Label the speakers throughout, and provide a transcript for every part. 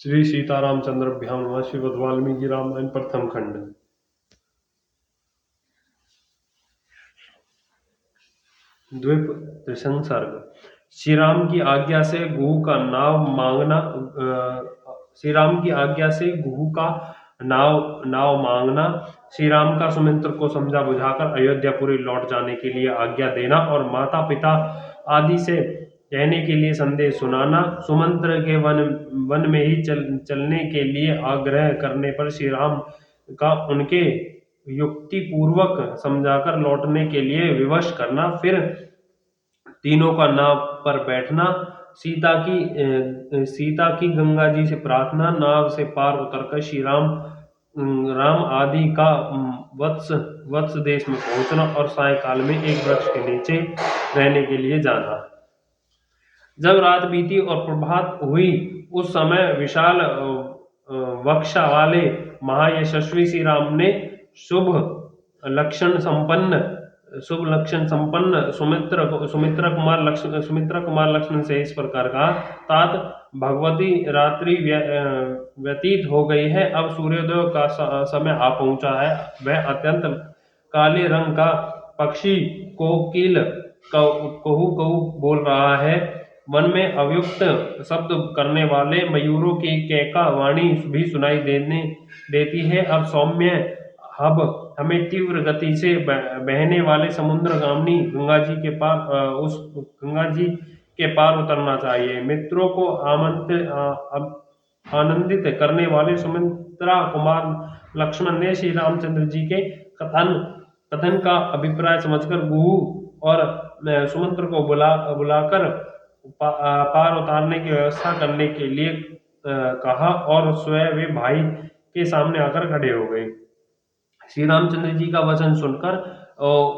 Speaker 1: श्री सीतारामचंद्राभ्यां नमः। श्रीमद् वाल्मीकि रामायण प्रथम खंड। द्वीप त्रिसंसर्ग। श्री राम की आज्ञा से गुहू का नाव मांगना। श्री राम की आज्ञा से गुहू का नाव मांगना। श्री राम का सुमित्र को समझा बुझाकर अयोध्यापुरी लौट जाने के लिए आज्ञा देना और माता पिता आदि से कहने के लिए संदेश सुनाना। सुमंत्र के वन में ही चलने के लिए आग्रह करने पर श्री राम का उनके युक्ति पूर्वक समझाकर लौटने के लिए विवश करना। फिर तीनों का नाव पर बैठना। सीता की गंगा जी से प्रार्थना। नाव से पार उतरकर श्री राम आदि का वत्स देश में पहुंचना और सायकाल में एक वृक्ष के नीचे रहने के लिए जाना। जब रात बीती और प्रभात हुई उस समय विशाल वक्षा वाले महायशस्वी श्री राम ने शुभ लक्षण संपन्न सुमित्रा कुमार लक्ष्मण से इस प्रकार कहा। तात भगवती रात्रि व्यतीत हो गई है, अब सूर्योदय का समय आ पहुंचा है। वह अत्यंत काले रंग का पक्षी कोकिल कहू कहू बोल रहा है। वन में अव्युक्त शब्द करने वाले मयूरों की कैका वाणी भी सुनाई देती है। अब सौम्य हमें तीव्र गति से बहने वाले समुद्रगामिनी गंगा जी के पार उतरना चाहिए। मित्रों को आनंदित करने वाले सुमित्रा कुमार लक्ष्मण ने श्री रामचंद्र जी के कथन का अभिप्राय समझकर गुहू और सुमित्र को बुलाकर पार उतारने की व्यवस्था करने के लिए कहा और स्वयं वे भाई के सामने आकर खड़े हो गए। श्री रामचंद्र जी का वचन सुनकर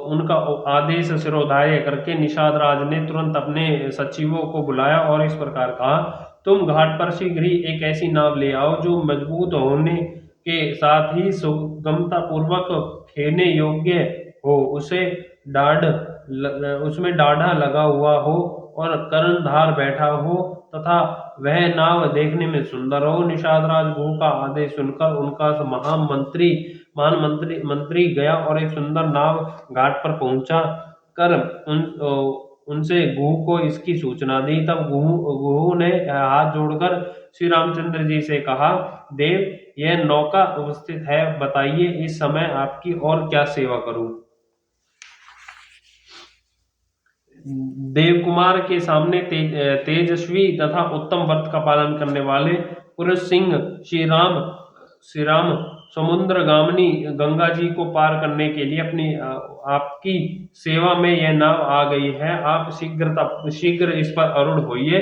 Speaker 1: उनका आदेश सिरोधार्य करके निषाद राज ने तुरंत अपने सचिवों को बुलाया और इस प्रकार कहा, तुम घाट पर शीघ्र ही एक ऐसी नाव ले आओ जो मजबूत होने के साथ ही सुगमता पूर्वक खेने योग्य हो, उसमें डाढ़ा लगा हुआ हो और कर्णधार बैठा हो तथा वह नाव देखने में सुंदर हो। निषाद राज गुहू का आदेश सुनकर उनका महान मंत्री गया और एक सुंदर नाव घाट पर पहुंचा कर उनसे गुहू को इसकी सूचना दी। तब गुहू ने हाथ जोड़कर श्री रामचंद्र जी से कहा, देव, यह नौका उपस्थित है, बताइए इस समय आपकी और क्या सेवा करूं। देवकुमार के सामने तेजस्वी तथा उत्तम व्रत का पालन करने वाले पुरुष सिंह श्री राम समुद्रगामिनी गंगा जी को पार करने के लिए आपकी सेवा में यह नाव आ गई है। आप शीघ्र इस पर आरूढ़ होइए।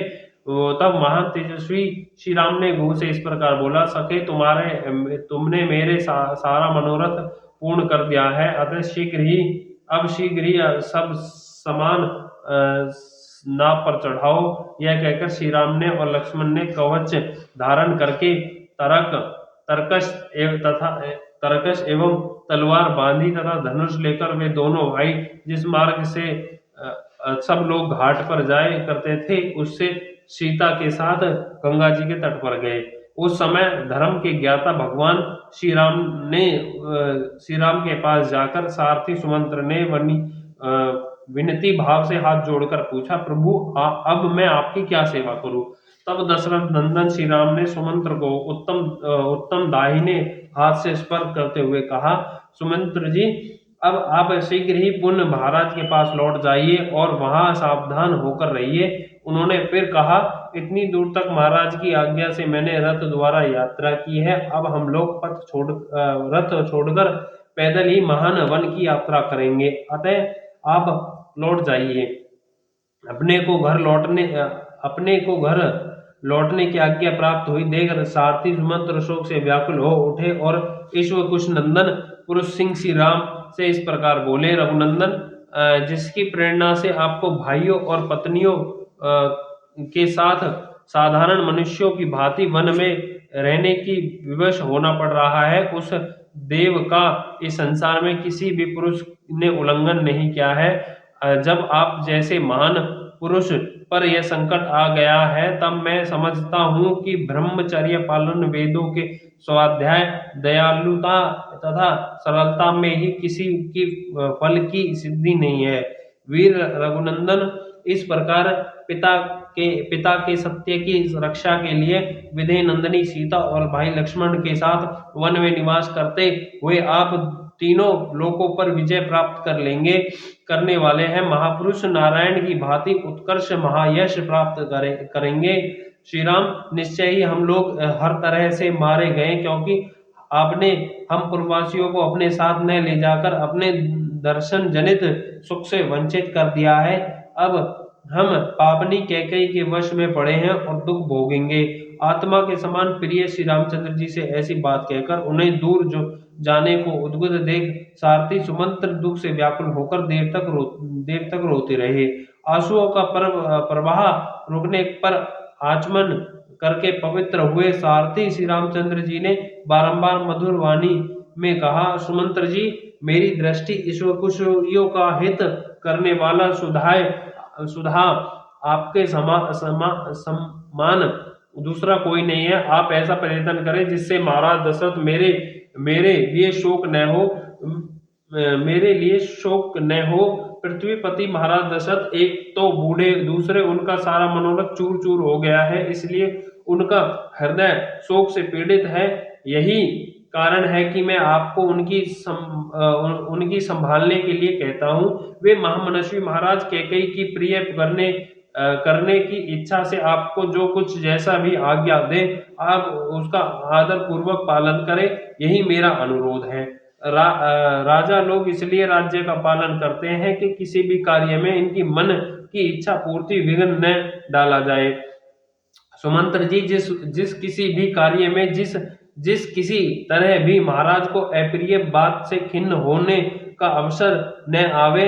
Speaker 1: तब महान तेजस्वी श्री राम ने गुहू से इस प्रकार बोला, सखे, तुमने मेरे सारा मनोरथ पूर्ण कर दिया है, अतः शीघ्र ही सब समान नाव पर चढ़ाओ। यह कहकर श्री राम ने और लक्ष्मण ने कवच धारण करके तरकश एवं तलवार बांधी तथा धनुष लेकर वे दोनों भाई जिस मार्ग से सब लोग घाट पर जाए करते थे उससे सीता के साथ गंगा जी के तट पर गए। उस समय धर्म के ज्ञाता भगवान श्री राम के पास जाकर सारथी सुमंत्र ने विनती भाव से हाथ जोड़कर पूछा, प्रभु, अब मैं आपकी क्या सेवा करूं। तब दशरथ नंदन श्री राम ने सुमंत्र को उत्तम दाहिने हाथ से स्पर्श करते हुए कहा, सुमंत्र जी, अब आप शीघ्र ही पुनः महाराज के पास लौट जाइए और वहां सावधान होकर रहिए। उन्होंने फिर कहा, इतनी दूर तक महाराज की आज्ञा से मैंने रथ द्वारा यात्रा की है, अब हम लोग रथ छोड़कर पैदल ही महान वन की यात्रा करेंगे, अतः आप लौट जाइए। अपने को घर लौटने की आज्ञा प्राप्त हुई देखकर सारथी सुमंत्र शोक से व्याकुल हो उठे और ईश्वर नंदन पुरुष सिंह श्री राम से इस प्रकार बोले, रघुनंदन, जिसकी प्रेरणा से आपको भाइयों और पत्नियों के साथ साधारण मनुष्यों की भांति वन में रहने की विवश होना पड़ रहा है, उस देव का इस संसार में किसी भी पुरुष ने उल्लंघन नहीं किया है। जब आप जैसे महान पुरुष पर यह संकट आ गया है, तब मैं समझता हूँ कि ब्रह्मचर्य पालन, वेदों के स्वाध्याय, दयालुता तथा सरलता में ही किसी की फल की सिद्धि नहीं है। वीर रघुनंदन, इस प्रकार पिता के सत्य की रक्षा के लिए विधि नंदिनी सीता और भाई लक्ष्मण के साथ वन में निवास करते हुए आप तीनों लोकों पर विजय प्राप्त करने वाले हैं। महापुरुष नारायण की भांति उत्कर्ष महायश प्राप्त करेंगे। श्री राम, निश्चय ही हम लोग हर तरह से मारे गए, क्योंकि आपने हम पूर्ववासियों को अपने साथ न ले जाकर अपने दर्शन जनित सुख से वंचित कर दिया है। अब हम पापनी कैकेयी के वश में पड़े हैं और दुख भोगेंगे। आत्मा के समान प्रिय श्री रामचंद्र जी से ऐसी बात कहकर उन्हें दूर जो जाने को उद्गत देख सारथी सुमंत्र दुख से व्याकुल होकर देर तक रोते रहे। आंसुओं का प्रवाह रुकने पर आचमन करके पवित्र हुए सारथी श्री रामचंद्र जी ने बारंबार मधुर वाणी में कहा, सुमंत्र जी, मेरी दृष्टि ईश्वर कुशलियों का हित करने वाला सुधा आपके समान दूसरा कोई नहीं है। आप ऐसा प्रयत्न करें जिससे महाराज दशरथ मेरे लिए शोक न हो। पृथ्वीपति महाराज दशरथ एक तो बूढ़े, दूसरे उनका सारा मनोरथ चूर चूर हो गया है, इसलिए उनका हृदय शोक से पीड़ित है। यही कारण है कि मैं आपको उनकी संभालने के लिए कहता हूँ। वे महामनस्वी महाराज कैकेयी की प्रिय करने की इच्छा से आपको जो कुछ जैसा भी आज्ञा दे, आप उसका आदर पूर्वक पालन करें, यही मेरा अनुरोध है। राजा लोग इसलिए राज्य का पालन करते हैं कि किसी भी कार्य में इनकी मन की इच्छा पूर्ति विघ्न न डाला जाए। सुमंत्र जी, जिस किसी भी कार्य में जिस किसी तरह भी महाराज को अप्रिय बात से खिन्न होने का अवसर न आवे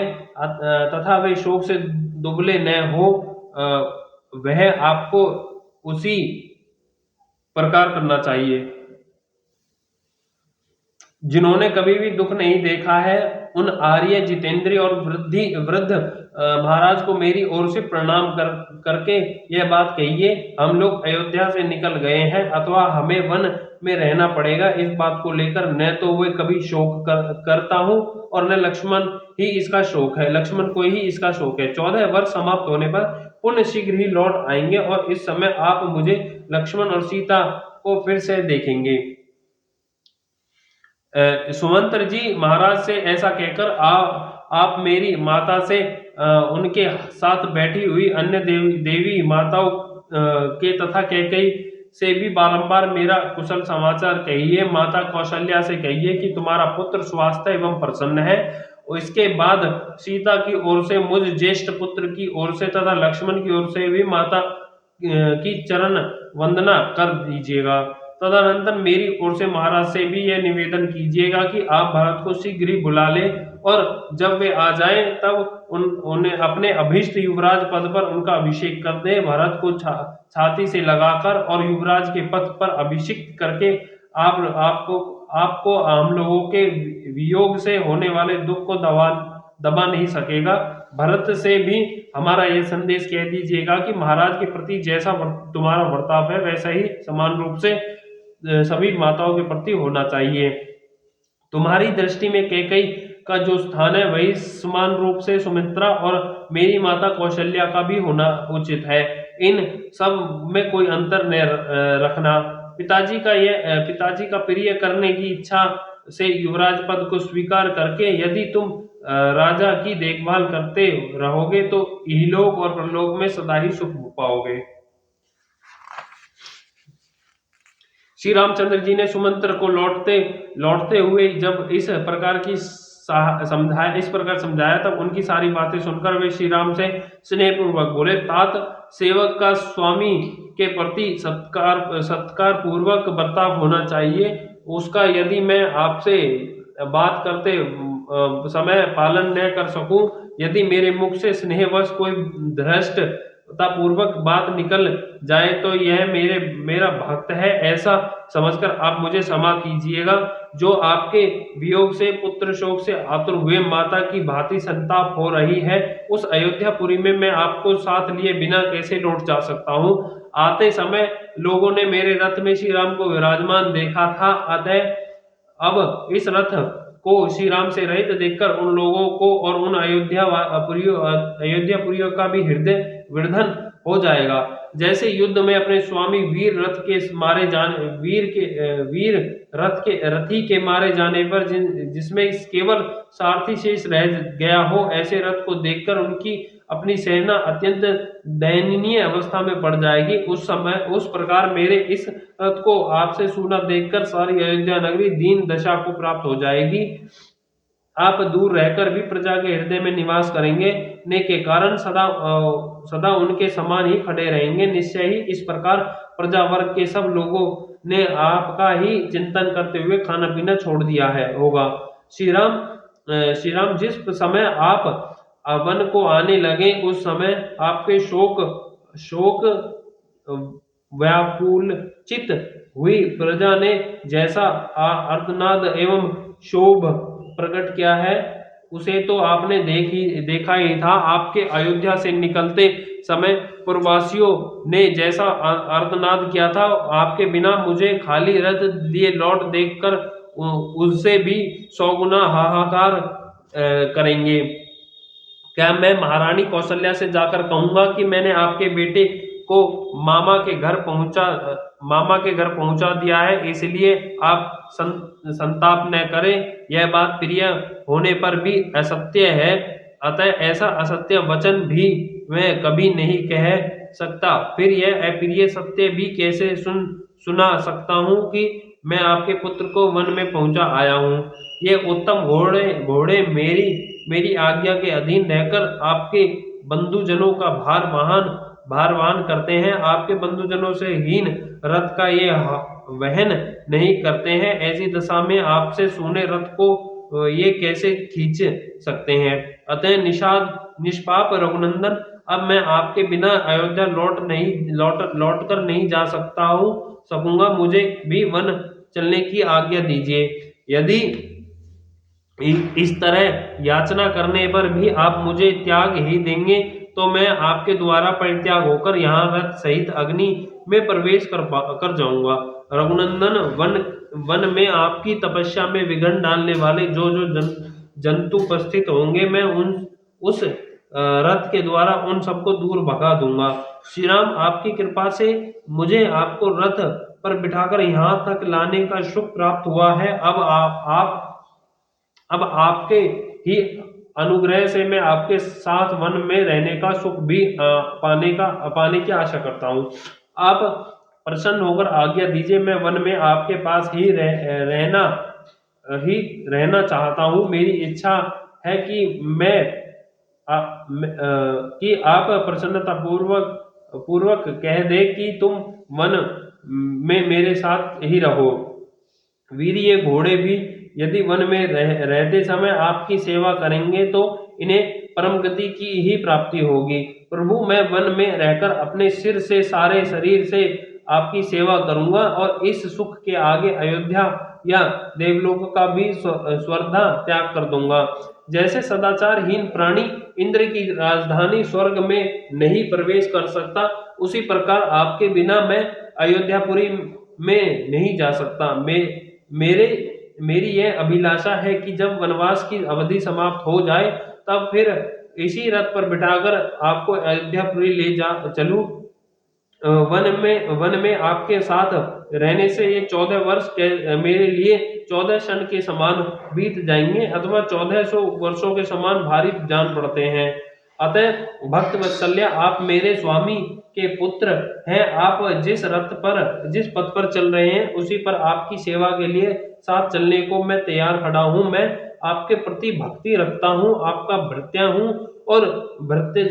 Speaker 1: तथा वे शोक से दुबले न हो, वह आपको उसी प्रकार करना चाहिए। जिन्होंने कभी भी दुख नहीं देखा है, उन आर्य, जितेंद्रिय और वृद्ध महाराज को मेरी ओर से प्रणाम करके यह बात कहिए, हम लोग अयोध्या से निकल गए हैं अथवा हमें वन में रहना पड़ेगा। इस बात को लेकर न तो वे कभी शोक करता हूँ और न लक्ष्मण ही इसका शोक है, लक्ष्मण को ही इसका शोक है। 14 वर्ष समाप्त होने पर पुण्य शीघ्र ही लौट आएंगे और इस समय आप मुझे, लक्ष्मण और सीता को फिर से देखेंगे। सुमंत्र जी, महाराज से ऐसा कहकर आप मेरी माता से उनके साथ बैठी हुई अन्य देवी माताओं के तथा कैकेयी से भी बारंबार मेरा कुशल समाचार कहिए। माता कौशल्या से कहिए कि तुम्हारा पुत्र स्वास्थ्य एवं प्रसन्न है। और इसके बाद सीता की ओर से, मुझ ज्येष्ठ पुत्र की ओर से तथा लक्ष्मण की ओर से भी माता की चरण वंदना कर दीजिएगा। तदनंतर मेरी ओर से महाराज से भी यह निवेदन कीजिएगा कि आप भरत को शीघ्र ही बुला ले और जब वे आ जाएं तब उन्हें अपने अभीष्ट युवराज पद पर उनका अभिषेक कर दे। भरत को छाती से लगाकर और युवराज के पद पर अभिषिक्त करके आपको हम लोगों के वियोग से होने वाले दुख को दबा नहीं सकेगा। भरत से भी हमारा यह संदेश कह दीजिएगा कि महाराज के प्रति जैसा तुम्हारा बर्ताव है वैसा ही समान रूप से सभी माताओं के प्रति होना चाहिए। तुम्हारी दृष्टि में कैकेयी का जो स्थान है वही समान रूप से सुमित्रा और मेरी माता कौशल्या का भी होना उचित है। इन सब में कोई अंतर न रखना। पिताजी का प्रिय करने की इच्छा से युवराज पद को स्वीकार करके यदि तुम राजा की देखभाल करते रहोगे तो इहलोक और परलोक में सदा ही सुख पाओगे। श्री रामचंद्र जी ने सुमंत्र को लौटते हुए जब इस प्रकार समझाया तब उनकी सारी बातें सुनकर वे श्री राम से स्नेहपूर्वक बोले, तात, सेवक का स्वामी के प्रति सत्कार पूर्वक बर्ताव होना चाहिए। उसका यदि मैं आपसे बात करते समय पालन न कर सकूं, यदि मेरे मुख से स्नेहवश कोई भ्रष्ट पूर्वक बात निकल जाए तो यह मेरा भक्त है ऐसा समझकर आप मुझे क्षमा कीजिएगा। जो आपके वियोग से पुत्र शोक से आतुर हुए माता की भांति संताप हो रही है, उस अयोध्यापुरी में मैं आपको साथ लिए बिना कैसे लौट जा सकता हूँ। आते समय लोगों ने मेरे रथ में श्री राम को विराजमान देखा था, अतः अब इस रथ को श्री राम से रहित देखकर उन लोगों को और उन अयोध्यापुरियों का भी हृदय विदर्धन हो जाएगा। जैसे युद्ध में अपने स्वामी वीर रथ के मारे जाने वीर रथी के मारे जाने पर जिसमें केवल सारथी शेष रह गया हो, ऐसे रथ को देखकर उनकी अपनी सेना अत्यंत दयनीय अवस्था में पड़ जाएगी। उस समय उस प्रकार मेरे इस रथ को आपसे सूना देखकर सारी अयोध्या नगरी दीन दशा को प्राप्त हो जाएगी। आप दूर रहकर भी प्रजा के हृदय में निवास करेंगे ने के कारण सदा उनके समान ही खड़े रहेंगे। निश्चय ही इस प्रकार प्रजा वर्ग के सब लोगों ने आपका ही चिंतन करते हुए खाना पीना छोड़ दिया है होगा। श्री राम जिस समय आप वन को आने लगे, उस समय आपके शोक व्याकुल चित हुई प्रजा ने जैसा अर्तनाद एवं शोभ प्रकट किया है, उसे तो आपने देखा ही था। आपके अयोध्या से निकलते समय पूर्ववासियों ने जैसा अर्तनाद किया था, आपके बिना मुझे खाली रथ लिए लौट देखकर उससे भी 100 गुना हाहाकार करेंगे। क्या मैं महारानी कौशल्या से जाकर कहूंगा कि मैंने आपके बेटे को मामा के घर पहुंचा दिया है, इसलिए आप संताप न करें। यह बात प्रिय होने पर भी असत्य है, अतः ऐसा असत्य वचन भी मैं कभी नहीं कह सकता। फिर यह अप्रिय सत्य भी कैसे सुना सकता हूँ कि मैं आपके पुत्र को वन में पहुंचा आया हूँ। ये उत्तम घोड़े मेरी आज्ञा के अधीन रहकर आपके बंधुजनों का भारवाहन करते हैं। आपके बंधुजनों से हीन रथ का ये वहन नहीं करते हैं। ऐसी दशा में आपसे सूने रथ को ये कैसे खींच सकते हैं। अतः निष्पाप रघुनंदन, अब मैं आपके बिना अयोध्या लौट कर नहीं जा सकूंगा। मुझे भी वन चलने की आज्ञा दीजिए। यदि इस तरह याचना करने पर भी आप मुझे त्याग ही देंगे, तो मैं आपके द्वारा परित्याग होकर यहाँ रथ सहित अग्नि में प्रवेश कर जाऊंगा। रघुनंदन, वन में आपकी तपस्या में विघ्न डालने वाले जो जंतु उपस्थित होंगे, मैं उस रथ के द्वारा उन सबको दूर भगा दूंगा। श्री राम, आपकी कृपा से मुझे आपको रथ पर बिठाकर यहाँ तक लाने का सुख प्राप्त हुआ है। अब आपके ही अनुग्रह से मैं आपके साथ वन में रहने का सुख भी पाने की आशा करता हूँ। आप प्रसन्न होकर आज्ञा दीजिए। मैं वन में आपके पास ही रहना चाहता हूँ। मेरी इच्छा है कि कि आप प्रसन्नता पूर्वक कह दे कि तुम वन में मेरे साथ ही रहो। वीर, ये घोड़े भी यदि वन में रहते समय आपकी सेवा करेंगे तो इन्हें परम गति की ही प्राप्ति होगी। प्रभु, मैं वन में रहकर अपने सिर से सारे शरीर से आपकी सेवा करूंगा और इस सुख के आगे अयोध्या या देवलोक का भी स्वर्धा त्याग कर दूंगा। जैसे सदाचारहीन प्राणी इंद्र की राजधानी स्वर्ग में नहीं प्रवेश कर सकता, उसी प्रकार आपके बिना मैं अयोध्यापुरी में नहीं जा सकता। मेरी यह अभिलाषा है कि जब वनवास की अवधि समाप्त हो जाए, तब फिर इसी रथ पर बिठाकर आपको अयोध्यापुरी ले चलूं। वन में आपके साथ रहने से ये 14 वर्ष मेरे लिए 14 क्षण के समान बीत जाएंगे, अथवा 1400 वर्षों के समान भारी जान पड़ते हैं। अतः भक्त वत्सल्य, आप मेरे स्वामी के पुत्र हैं। आप जिस पथ पर चल रहे हैं, उसी पर आपकी सेवा के लिए साथ चलने को मैं तैयार खड़ा हूँ। मैं आपके प्रति भक्ति रखता हूँ, आपका भृत्य हूँ और भृत्य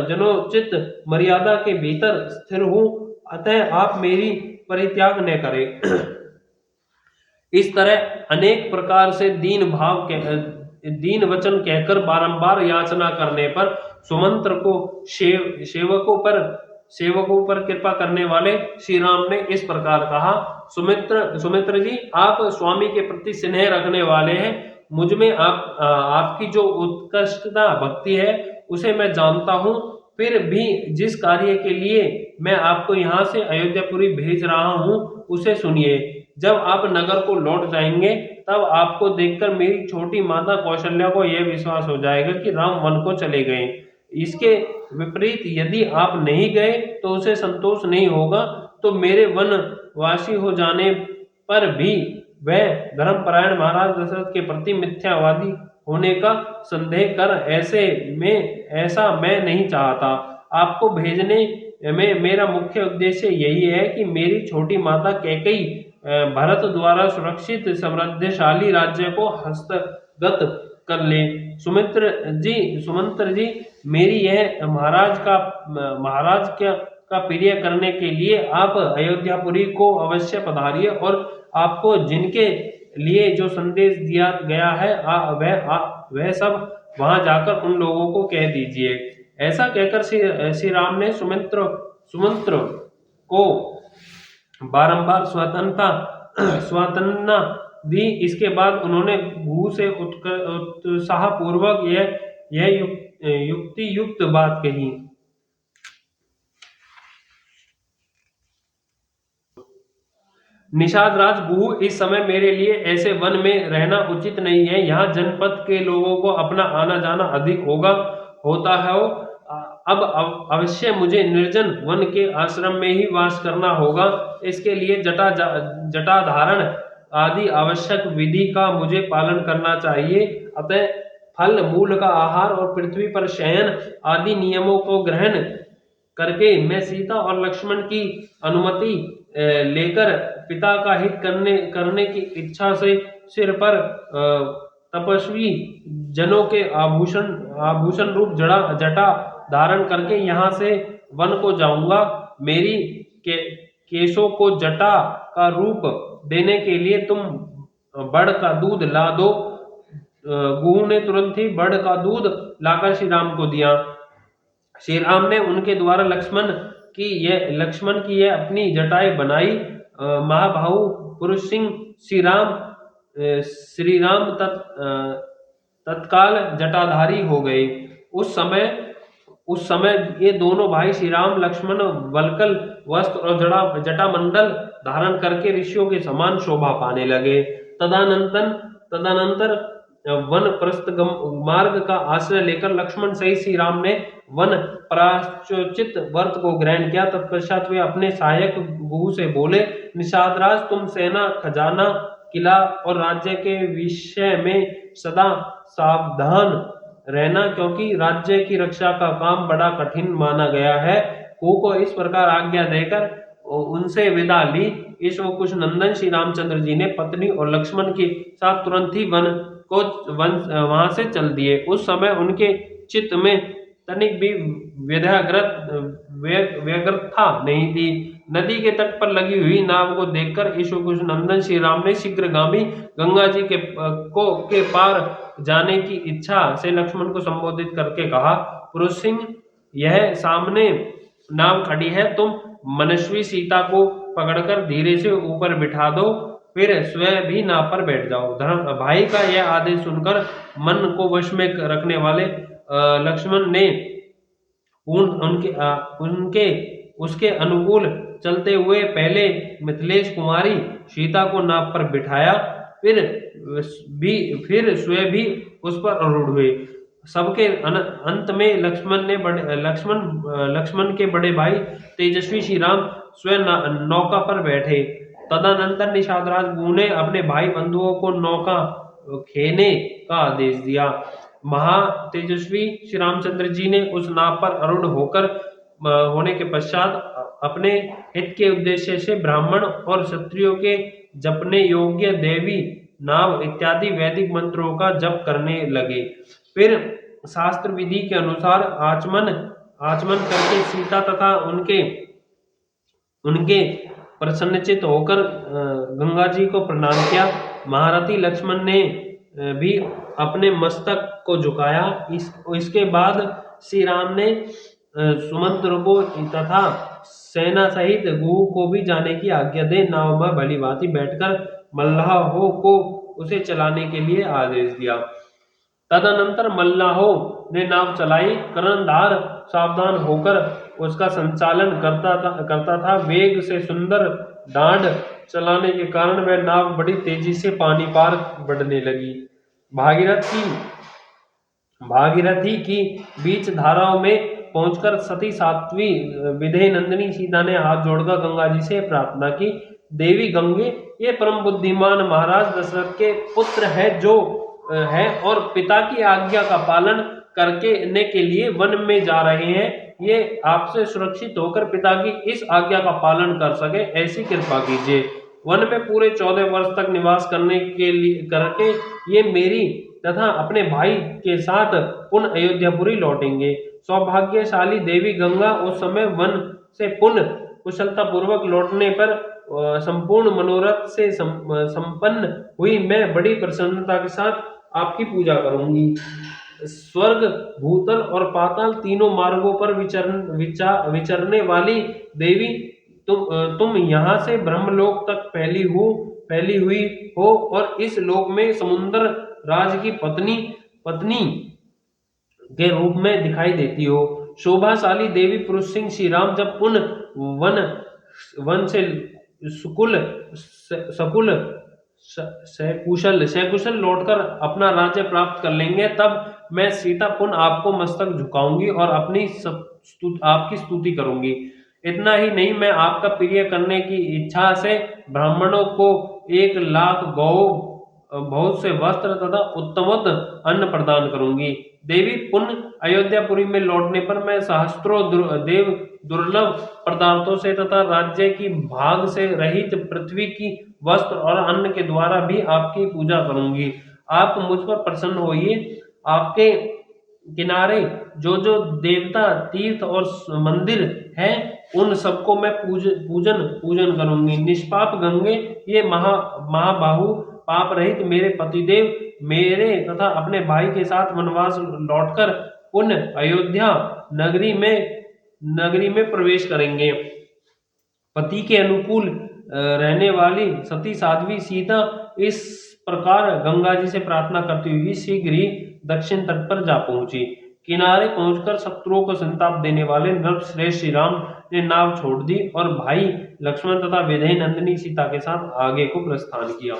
Speaker 1: जनोचित मर्यादा के भीतर स्थिर हूँ। अतः आप मेरी परित्याग न करें। इस तरह अनेक प्रकार से दीन वचन कहकर बारंबार याचना करने पर सुमंत्र को सेवकों पर कृपा करने वाले श्री राम ने इस प्रकार कहा, सुमित्र जी, आप स्वामी के प्रति स्नेह रखने वाले हैं। मुझ में आपकी जो उत्कृष्टता भक्ति है उसे मैं जानता हूँ। फिर भी जिस कार्य के लिए मैं आपको यहाँ से अयोध्यापुरी भेज रहा हूँ उसे सुनिए। जब आप नगर को लौट जाएंगे तब आपको देखकर मेरी छोटी माता कौशल्या को यह विश्वास हो जाएगा कि राम वन को चले गए। इसके विपरीत यदि आप नहीं गए तो उसे संतोष नहीं होगा, तो मेरे वनवासी हो जाने पर भी वह धर्मपरायण महाराज दशरथ के प्रति मिथ्यावादी होने का संदेह कर ऐसा मैं नहीं चाहता। आपको भेजने में मेरा मुख्य उद्देश्य यही है कि मेरी छोटी माता कैकेयी भरत द्वारा सुरक्षित समृद्धशाली राज्य को हस्तगत कर ले। सुमंत्र जी, मेरी यह महाराज का प्रिय करने के लिए आप अयोध्यापुरी को अवश्य पधारिए और आपको जिनके लिए जो संदेश दिया गया है वह सब वहां जाकर उन लोगों को कह दीजिए। ऐसा कहकर श्री राम ने सुमंत्र को बारंबार स्वातंत्रता दी। इसके बाद उन्होंने गुह से उत्साहपूर्वक यह युक्ति युक्त बात कही। निषाद राज गुह, इस समय मेरे लिए ऐसे वन में रहना उचित नहीं है। यहाँ जनपद के लोगों को अपना आना जाना अधिक होता है। अब अवश्य मुझे निर्जन वन के आश्रम में ही वास करना होगा। इसके लिए जटा धारण आदि आवश्यक विधि का मुझे पालन करना चाहिए। अतः फल मूल का आहार और पृथ्वी पर शयन आदि नियमों को ग्रहण करके मैं सीता और लक्ष्मण की अनुमति लेकर पिता का हित करने की इच्छा से सिर पर तपस्वी जनों के आभूषण रूप जटा धारण करके यहाँ से वन को जाऊंगा। मेरी केशों को जटा का रूप देने के लिए तुम बड़ का दूध ला दो। गुह ने तुरंत ही बड़ का दूध लाकर श्री राम को दिया। श्री राम ने उनके द्वारा लक्ष्मण की यह अपनी जटाएं बनाई। महाबाहु पुरुष सिंह श्री राम तत्काल जटाधारी हो गए। उस समय ये दोनों भाई श्री राम लक्ष्मण वल्कल वस्त्र और जटा मंडल धारण करके ऋषियों के समान शोभा पाने लगे। तदनंतर वन प्रस्थ मार्ग का आश्रय लेकर लक्ष्मण सहित श्री राम ने वन प्राश्चित व्रत को ग्रहण किया। तत्पश्चात वे अपने सहायक गुह से बोले, निषादराज, तुम सेना, खजाना, किला और राज्य के विषय में सदा सावधान रहना, क्योंकि राज्य की रक्षा का काम बड़ा कठिन माना गया है। गुह को इस प्रकार आज्ञा देकर उनसे विदा ली। इस कुश नंदन श्री रामचंद्र जी ने पत्नी और लक्ष्मण के साथ तुरंत ही वहां से चल दिए। उस समय उनके चित्त में तनिक भी व्यग्रता नहीं थी। नदी के तट पर लगी हुई नाव को देखकर ईशकुश नंदन श्री राम ने शीघ्रगामी गंगा जी के पार जाने की इच्छा से लक्ष्मण को संबोधित करके कहा, पुरुष सिंह, यह सामने नाव खड़ी है, तुम मनस्वी सीता को पकड़कर धीरे से ऊपर बिठा दो, फिर स्वयं भी नाव पर बैठ जाओ। भाई का यह आदेश सुनकर मन को वश में रखने वाले लक्ष्मण ने उसके अनुकूल चलते हुए पहले मिथिलेश कुमारी सीता को नाव पर बिठाया, फिर स्वयं भी उस पर आरूढ़ हुए। सबके अंत में लक्ष्मण के बड़े भाई तेजस्वी श्री राम स्वयं नौका पर बैठे। तदनंतर निषादराज गुह ने अपने भाई बंधुओं को नौका खेने का आदेश दिया। महातेजस्वी श्री रामचंद्र जी ने उस नाव पर आरूढ़ होने के पश्चात अपने हित के उद्देश्य से ब्राह्मण और क्षत्रियों के जपने योग्य देवी नाम इत्यादि वैदिक मंत्रों का जप करने लगे। फिर शास्त्र विधि के अनुसार आचमन करके सीता तथा उनके प्रसन्नचित होकर गंगा जी को प्रणाम किया। महारथी लक्ष्मण ने भी अपने मस्तक को झुकाया। इसके बाद श्री राम ने सुमंत्र को तथा सेना सहित गुह को भी जाने की आज्ञा दे नाव में भली भांति बैठकर मल्लाहों को उसे चलाने के लिए आदेश दिया। तदनंतर मल्लाहों ने नाव चलाई। कर्णधार सावधान होकर उसका संचालन करता था। वेग से सुंदर डांड चलाने के कारण वह नाव बड़ी तेजी से पानी पार बढ़ने लगी। भागीरथी की बीच धाराओं में पहुंचकर सती साध्वी विधेय नंदिनी सीता ने हाथ जोड़कर गंगा जी से प्रार्थना की। देवी गंगे, ये परम बुद्धिमान महाराज दशरथ के पुत्र है और पिता की आज्ञा का पालन करने के लिए वन में जा रहे हैं। ये आपसे सुरक्षित होकर पिता की इस आज्ञा का पालन कर सके, ऐसी कृपा कीजिए। वन में पूरे 14 वर्ष तक निवास करके ये मेरी तथा अपने भाई के साथ पुनः अयोध्यापुरी लौटेंगे। सौभाग्यशाली देवी गंगा उस समय वन से पुनः कुशलता पूर्वक लौटने पर संपूर्ण मनोरथ से संपन्न हुई। मैं बड़ी प्रसन्नता के साथ आपकी पूजा करूंगी। स्वर्ग, भूतल और पाताल तीनों मार्गों पर विचरने वाली देवी, तुम यहाँ से ब्रह्मलोक तक फैली हुई हो और इस लोक में समुद्र राज की पत्नी के रूप में दिखाई देती हो। शोभाशाली देवी पुरुष सिंह श्री राम जब उन वन से सकुशल लौटकर अपना राज्य प्राप्त कर लेंगे, तब मैं सीता पुनः आपको मस्तक झुकाऊंगी और आपकी स्तुति करूंगी। इतना ही नहीं, मैं आपका प्रिय करने की इच्छा से ब्राह्मणों को 1 लाख गौ, बहुत से वस्त्र तथा उत्तमोत्त अन्न प्रदान करूंगी। देवी, पुनः अयोध्यापुरी में लौटने पर मैं सहस्त्रों दुर्लभ पदार्थों से तथा राज्य की भाग से रहित पृथ्वी की वस्त्र और अन्न के द्वारा भी आपकी पूजा करूंगी। आप मुझ पर प्रसन्न होइए। आपके किनारे जो देवता, तीर्थ और मंदिर हैं, उन सबको मैं पूजन करूंगी। निष्पाप गंगे, ये महाबाहु पाप रहित मेरे पतिदेव मेरे तथा अपने भाई के साथ वनवास लौटकर पुनः अयोध्या नगरी में प्रवेश करेंगे। पति के अनुकूल रहने वाली सती साध्वी सीता इस प्रकार गंगा जी से प्रार्थना करती हुई शीघ्र ही दक्षिण तट पर जा पहुंची। किनारे पहुंचकर शत्रुओं को संताप देने वाले नृपश्रेष्ठ श्री राम ने नाव छोड़ दी और भाई लक्ष्मण तथा विधेय नंदिनी सीता के साथ आगे को प्रस्थान किया।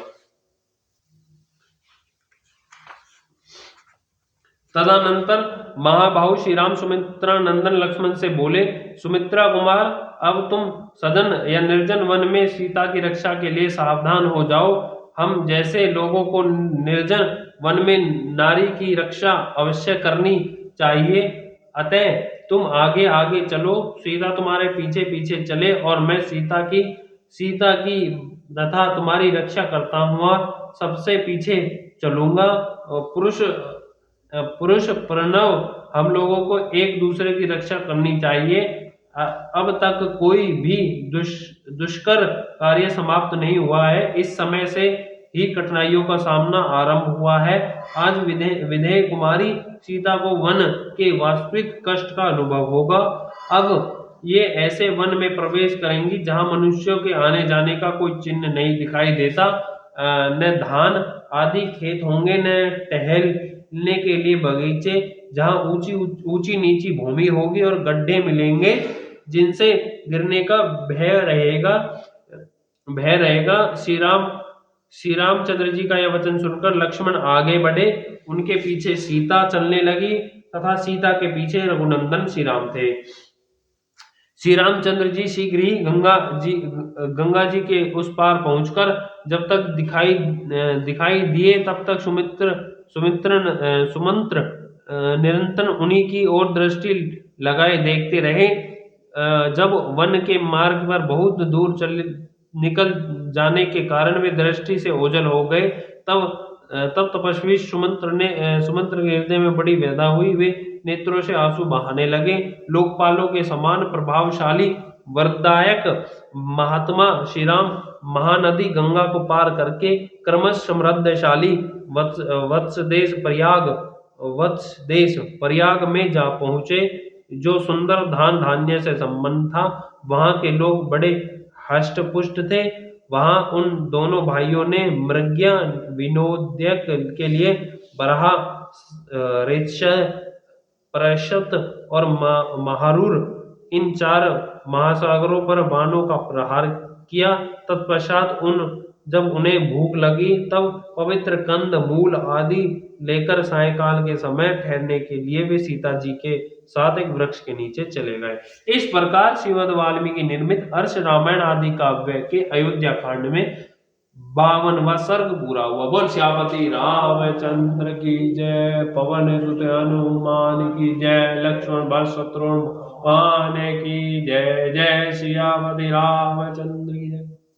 Speaker 1: तदनंतर महाबाहु श्री राम सुमित्रा नंदन लक्ष्मण से बोले, सुमित्रा कुमार, अब तुम सदन या निर्जन वन में सीता की रक्षा के लिए सावधान हो जाओ। हम जैसे लोगों को निर्जन वन में नारी की रक्षा अवश्य करनी चाहिए। अतः तुम आगे आगे चलो, सीता तुम्हारे पीछे पीछे चले और मैं सीता की तथा तुम्हारी रक्षा करता हुआ सबसे पीछे चलूंगा। पुरुष प्रणव हम लोगों को एक दूसरे की रक्षा करनी चाहिए। अब तक कोई भी दुष्कर कार्य समाप्त नहीं हुआ है। इस समय से ही कठिनाइयों का सामना आरंभ हुआ है। आज विधेय कुमारी सीता को वन के वास्तविक कष्ट का अनुभव होगा। अब ये ऐसे वन में प्रवेश करेंगी जहां मनुष्यों के आने जाने का कोई चिन्ह नहीं दिखाई देता। न धान आदि खेत होंगे, न टहलने के लिए बगीचे, जहां ऊंची नीची भूमि होगी और गड्ढे मिलेंगे जिनसे गिरने का भय रहेगा। श्री रामचंद्र जी का यह वचन सुनकर लक्ष्मण आगे बढ़े। उनके पीछे सीता चलने लगी तथा सीता के पीछे रघुनंदन श्री राम थे। श्री रामचंद्र जी शीघ्र ही गंगा जी के उस पार पहुंचकर जब तक दिखाई दिए तब तक सुमंत्र निरंतर उन्हीं की ओर दृष्टि लगाए देखते रहे। जब वन के मार्ग पर बहुत दूर निकल जाने के वे दृष्टि से ओझल हो गए, तब तपस्वी सुमंत्र के हृदय में बड़ी व्यथा हुई। वे नेत्रों से आंसू बहाने लगे। लोकपालों के समान प्रभावशाली वरदायक महात्मा श्री राम महानदी गंगा को पार करके क्रमश समृद्धशाली वत्स देश प्रयाग में जा पहुंचे, जो सुंदर धान धान्य से संबंध था। वहां के लोग बड़े हष्ट पुष्ट थे। वहां उन दोनों भाइयों ने मृग्या विनोद्य के लिए बराह, रेत्श, प्रशत और महारूर, इन 4 महासागरों पर बाणों का प्रहार किया। तत्पश्चात जब उन्हें भूख लगी तब पवित्र कंद मूल आदि लेकर सायंकाल के समय ठहरने के लिए वे सीता जी के साथ एक वृक्ष के नीचे चले गए। इस प्रकार श्रीमद् वाल्मीकि निर्मित हर्ष रामायण आदि काव्य के अयोध्या कांड में 52वां सर्ग पूरा हुआ। बोल श्यामती रामचंद्र की जय, पवन सुत हनुमान की जय, लक्ष्मण भरत शत्रुघ्न की जय। जय श्यामती रामचंद्र की